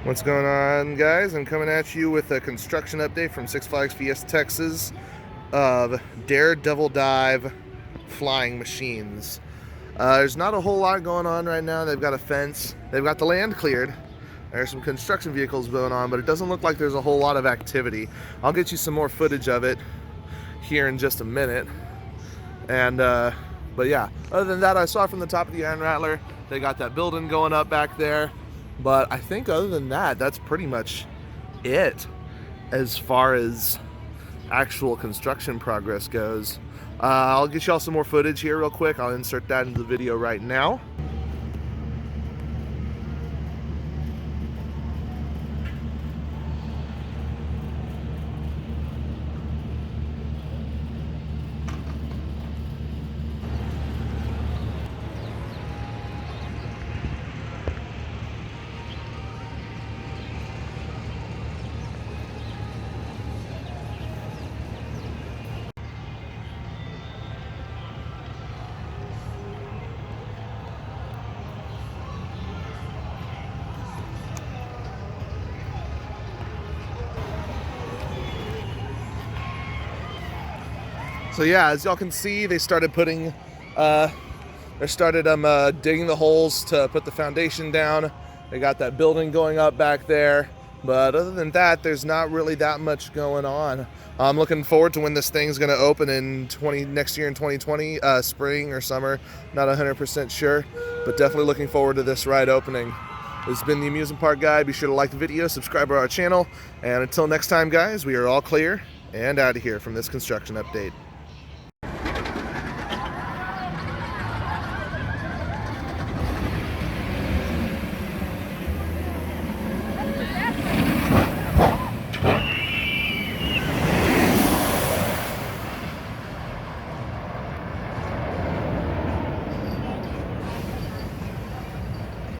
What's going on, guys? I'm coming at you with a construction update from Six Flags Fiesta Texas of Daredevil Dive flying machines. There's not a whole lot going on right now. They've got a fence. They've got the land cleared. There's some construction vehicles going on, but it doesn't look like there's a whole lot of activity. I'll get you some more footage of it here in just a minute. But yeah, other than that, I saw from the top of the Iron Rattler, they got that building going up back there. But I think other than that, that's pretty much it as far as actual construction progress goes. I'll get y'all some more footage here real quick. I'll insert that into the video right now. So yeah, as y'all can see, they started putting, digging the holes to put the foundation down. They got that building going up back there. But other than that, there's not really that much going on. I'm looking forward to when this thing's going to open in next year in 2020, spring or summer. Not 100% sure, but definitely looking forward to this ride opening. This has been the Amusement Park Guy. Be sure to like the video, subscribe to our channel, and until next time, guys, we are all clear and out of here from this construction update.